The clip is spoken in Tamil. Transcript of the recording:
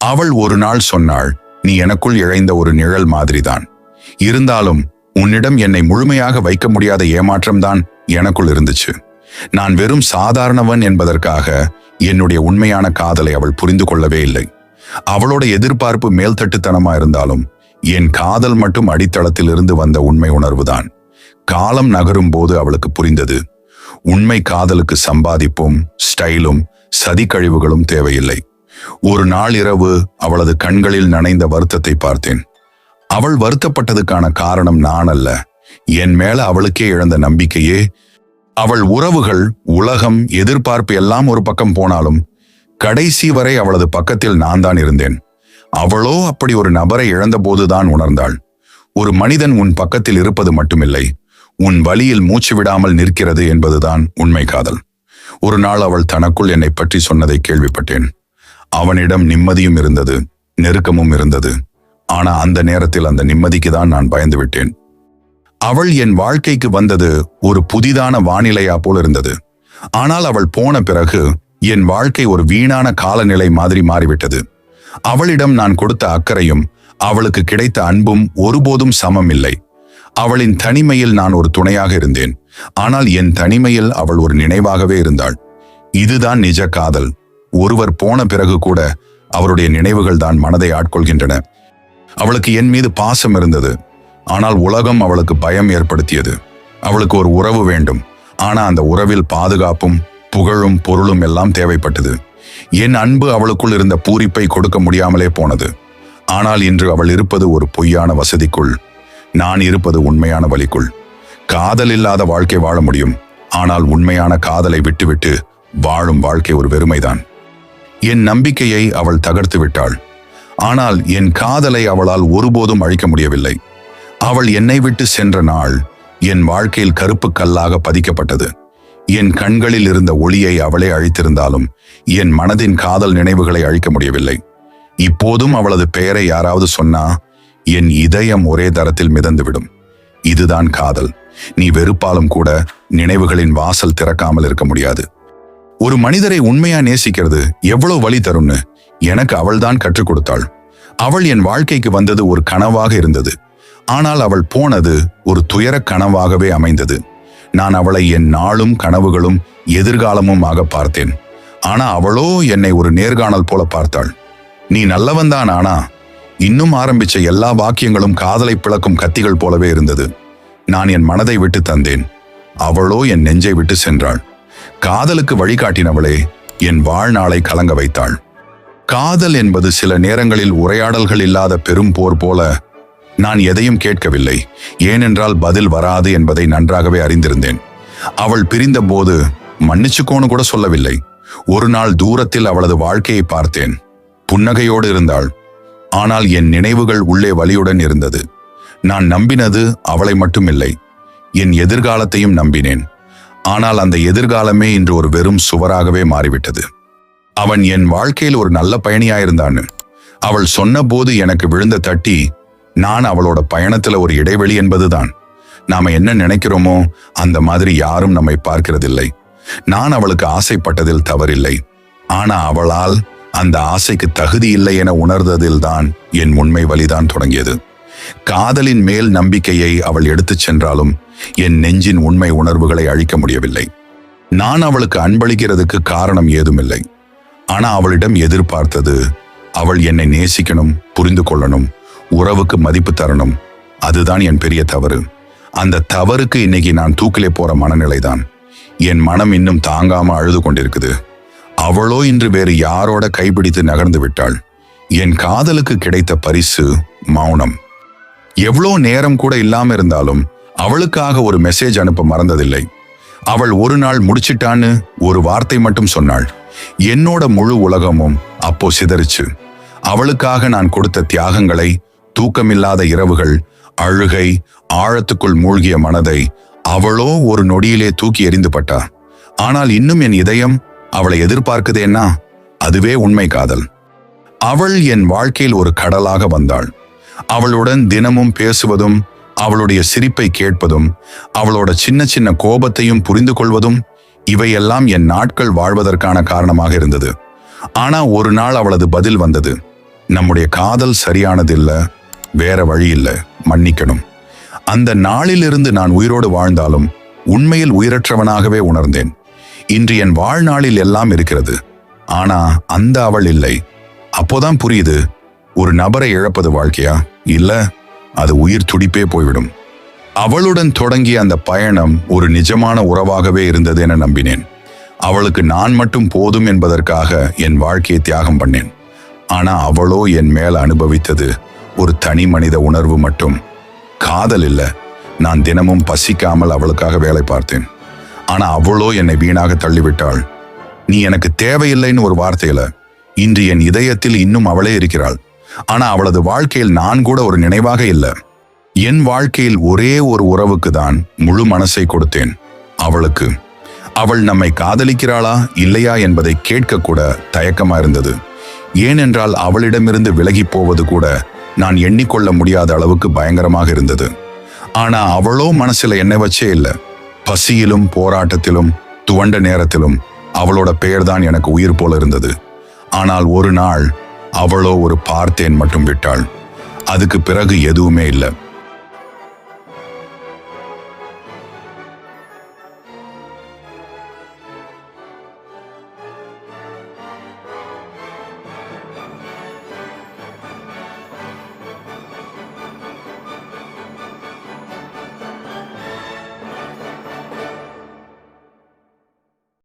அவள் ஒரு நாள் சொன்னாள், நீ எனக்குள் இழைந்த ஒரு நிழல் மாதிரிதான். இருந்தாலும் உன்னிடம் என்னை முழுமையாக வைக்க முடியாத ஏமாற்றம்தான் எனக்குள் இருந்துச்சு. நான் வெறும் சாதாரணவன் என்பதற்காக என்னுடைய உண்மையான காதலை அவள் புரிந்து கொள்ளவே இல்லை. அவளோட எதிர்பார்ப்பு மேல்தட்டுத்தனமா இருந்தாலும் என் காதல் மட்டும் அடித்தளத்தில் இருந்து வந்த உண்மை உணர்வுதான். காலம் நகரும் போது அவளுக்கு புரிந்தது, உண்மை காதலுக்கு சம்பாதிப்பும் ஸ்டைலும் சதி கழிவுகளும் தேவையில்லை. ஒரு நாள் இரவு அவளது கண்களில் நனைந்த வருத்தத்தை பார்த்தேன். அவள் வருத்தப்பட்டதுக்கான காரணம் நான் அல்ல, என் மேல அவளுக்கே இழந்த நம்பிக்கையே. அவள் உறவுகள், உலகம், எதிர்பார்ப்பு எல்லாம் ஒரு பக்கம் போனாலும் கடைசி வரை அவளது பக்கத்தில் நான் தான் இருந்தேன். அவளோ அப்படி ஒரு நபரை இழந்தபோதுதான் உணர்ந்தாள், ஒரு மனிதன் உன் பக்கத்தில் இருப்பது மட்டுமில்லை, உன் வழியில் மூச்சு விடாமல் நிற்கிறது என்பதுதான் உண்மை காதல். ஒரு நாள் அவள் தனக்குள் என்னை பற்றி சொன்னதை கேள்விப்பட்டேன். அவனிடம் நிம்மதியும் இருந்தது, நெருக்கமும் இருந்தது. ஆனா அந்த நேரத்தில் அந்த நிம்மதிக்கு தான் நான் பயந்து விட்டேன். அவள் என் வாழ்க்கைக்கு வந்தது ஒரு புதிதான வானிலையா போல் இருந்தது. ஆனால் அவள் போன பிறகு என் வாழ்க்கை ஒரு வீணான காலநிலை மாதிரி மாறிவிட்டது. அவளிடம் நான் கொடுத்த அக்கறையும் அவளுக்கு கிடைத்த அன்பும் ஒருபோதும் சமம் இல்லை. அவளின் தனிமையில் நான் ஒரு துணையாக இருந்தேன், ஆனால் என் தனிமையில் அவள் ஒரு நினைவாகவே இருந்தாள். இதுதான் நிஜ காதல். ஒருவர் போன பிறகு கூட அவருடைய நினைவுகள் தான் மனதை ஆட்கொள்கின்றன. அவளுக்கு என் மீது பாசம் இருந்தது, ஆனால் உலகம் அவளுக்கு பயம் ஏற்படுத்தியது. அவளுக்கு ஒரு உறவு வேண்டும், ஆனா அந்த உறவில் பாதுகாப்பும் புகழும் பொருளும் எல்லாம் தேவைப்பட்டது. என் அன்பு அவளுக்குள் இருந்த பூரிப்பை கொடுக்க முடியாமலே போனது. ஆனால் இன்று அவள் இருப்பது ஒரு பொய்யான வசதிக்குள், நான் இருப்பது உண்மையான வழிக்குள். காதல் இல்லாத வாழ்க்கை வாழ முடியும், ஆனால் உண்மையான காதலை விட்டுவிட்டு வாழும் வாழ்க்கை ஒரு வெறுமைதான். என் நம்பிக்கையை அவள் தகர்த்து விட்டாள், ஆனால் என் காதலை அவளால் ஒருபோதும் அழிக்க முடியவில்லை. அவள் என்னை விட்டு சென்ற நாள் என் வாழ்க்கையில் கருப்பு கல்லாக பதிக்கப்பட்டது. என் கண்களில் இருந்த ஒளியை அவளே அழித்திருந்தாலும் என் மனதின் காதல் நினைவுகளை அழிக்க முடியவில்லை. இப்போதும் அவளது பெயரை யாராவது சொன்னா என் இதயம் ஒரே தரத்தில் மிதந்துவிடும். இதுதான் காதல். நீ வெறுப்பாலும் கூட நினைவுகளின் வாசல் திறக்காமல் இருக்க முடியாது. ஒரு மனிதரை உண்மையா நேசிக்கிறது எவ்வளவு வலி தரும்னு எனக்கு அவள்தான் கற்றுக் கொடுத்தாள். அவள் என் வாழ்க்கைக்கு வந்தது ஒரு கனவாக இருந்தது, ஆனால் அவள் போனது ஒரு துயர கனவாகவே அமைந்தது. நான் அவளை என் நாளும் கனவுகளும் எதிர்காலமும் ஆக பார்த்தேன். ஆனா அவளோ என்னை ஒரு நேர்காணல் போல பார்த்தாள். நீ நல்லவன்தான், ஆனா இன்னும் ஆரம்பிச்ச எல்லா வாக்கியங்களும் காதலை பிளக்கும் கத்திகள் போலவே இருந்தது. நான் என் மனதை விட்டு தந்தேன், அவளோ என் நெஞ்சை விட்டு சென்றாள். காதலுக்கு வழிகாட்டினவளே என் வாழ்நாளை கலங்க வைத்தாள். காதல் என்பது சில நேரங்களில் உரையாடல்கள் இல்லாத பெரும் போர் போல. நான் எதையும் கேட்கவில்லை, ஏனென்றால் பதில் வராது என்பதை நன்றாகவே அறிந்திருந்தேன். அவள் பிரிந்த போது மன்னிச்சுக்கோன்னு கூட சொல்லவில்லை. ஒரு நாள் தூரத்தில் அவளது வாழ்க்கையை பார்த்தேன். புன்னகையோடு இருந்தாள், ஆனால் என் நினைவுகள் உள்ளே வலியுடன் இருந்தது. நான் நம்பினது அவளை மட்டுமில்லை, என் எதிர்காலத்தையும் நம்பினேன். ஆனால் அந்த எதிர்காலமே இன்று ஒரு வெறும் சுவராகவே மாறிவிட்டது. அவன் என் வாழ்க்கையில் ஒரு நல்ல பயணியாயிருந்தான்னு அவள் சொன்ன போது எனக்கு விழுந்த தட்டி, நான் அவளோட பயணத்துல ஒரு இடைவெளி என்பதுதான். நாம என்ன நினைக்கிறோமோ அந்த மாதிரி யாரும் நம்மை பார்க்கிறதில்லை. நான் அவளுக்கு ஆசைப்பட்டதில் தவறில்லை, ஆனா அவளால் அந்த ஆசைக்கு தகுதி இல்லை என உணர்ந்ததில்தான் என் உண்மை வலிதான் தொடங்கியது. காதலின் மேல் நம்பிக்கையை அவள் எடுத்துச் சென்றாலும் என் நெஞ்சின் உண்மை உணர்வுகளை அழிக்க முடியவில்லை. நான் அவளுக்கு அன்பளிக்கிறதுக்கு காரணம் ஏதுமில்லை, ஆனா அவளிடம் எதிர்பார்த்தது அவள் என்னை நேசிக்கணும், புரிந்து கொள்ளணும், உறவுக்கு மதிப்பு தரணும். அதுதான் என் பெரிய தவறு. அந்த தவறுக்கு இன்னைக்கு நான் தூக்கிலே போற மனநிலைதான். என் மனம் இன்னும் தாங்காம அழுது கொண்டிருக்குது. அவளோ இன்று வேறு யாரோட கைப்பிடித்து நகர்ந்து விட்டாள். என் காதலுக்கு கிடைத்த பரிசு மௌனம். எவ்வளோ நேரம் கூட இல்லாம இருந்தாலும் அவளுக்காக ஒரு மெசேஜ் அனுப்ப மறந்ததில்லை. அவள் ஒரு நாள் முடிச்சிட்டான்னு ஒரு வார்த்தை மட்டும் சொன்னாள். என்னோட முழு உலகமும் அப்போ சிதறிச்சு. அவளுக்காக நான் கொடுத்த தியாகங்களை, தூக்கமில்லாத இரவுகள், அழுகை, ஆழத்துக்குள் மூழ்கிய மனதை அவளோ ஒரு நொடியிலே தூக்கி எறிந்து பட்டா. ஆனால் இன்னும் என் இதயம் அவளை எதிர்பார்க்குதேன்னா அதுவே உண்மை காதல். அவள் என் வாழ்க்கையில் ஒரு கடலாக வந்தாள். அவளுடன் தினமும் பேசுவதும், அவளுடைய சிரிப்பை கேட்பதும், அவளோட சின்ன சின்ன கோபத்தையும் புரிந்து கொள்வதும், இவையெல்லாம் என் நாட்கள் வாழ்வதற்கான காரணமாக இருந்தது. ஆனா ஒரு நாள் அவளது பதில் வந்தது. நம்முடைய காதல் சரியானது இல்ல, வேற வழி இல்ல, மன்னிக்கணும். அந்த நாளிலிருந்து நான் உயிரோடு வாழ்ந்தாலும் உண்மையில் உயிரற்றவனாகவே உணர்ந்தேன். இன்று என் வாழ்நாளில் எல்லாம் இருக்கிறது, ஆனா அந்த அவள் இல்லை. அப்போதான் புரியுது, ஒரு நபரை இழப்பது வாழ்க்கையா? இல்ல, அது உயிர் துடிப்பே போய்விடும். அவளுடன் தொடங்கிய அந்த பயணம் ஒரு நிஜமான உறவாகவே இருந்தது என நம்பினேன். அவளுக்கு நான் மட்டும் போதும் என்பதற்காக என் வாழ்க்கையை தியாகம் பண்ணேன். ஆனா அவளோ என் மேல் அனுபவித்தது ஒரு தனி மனித உணர்வு மட்டும், காதல் இல்ல. நான் தினமும் பசிக்காமல் அவளுக்காக வேலை பார்த்தேன். ஆனா அவளோ என்னை வீணாக தள்ளிவிட்டாள். நீ எனக்கு தேவையில்லைன்னு ஒரு வார்த்தையில இன்று என் இதயத்தில் இன்னும் அவளே இருக்கிறாள். ஆனா அவளது வாழ்க்கையில் நான் கூட ஒரு நினைவாக இல்லை. என் வாழ்க்கையில் ஒரே ஒரு உறவுக்கு தான் முழு மனசை கொடுத்தேன், அவளுக்கு. அவள் நம்மை காதலிக்கிறாளா இல்லையா என்பதை கேட்க கூட தயக்கமா இருந்தது. ஏனென்றால் அவளிடமிருந்து விலகி போவது கூட நான் எண்ணிக்கொள்ள முடியாத அளவுக்கு பயங்கரமாக இருந்தது. ஆனா அவளோ மனசுல என்னை வச்சே இல்லை. பசியிலும் போராட்டத்திலும் துவண்ட நேரத்திலும் அவளோட பெயர்தான் எனக்கு உயிர் போல இருந்தது. ஆனால் ஒரு நாள் அவளோ ஒரு பார்த்தேன் மட்டும் விட்டாள். அதுக்கு பிறகு எதுவுமே இல்லை.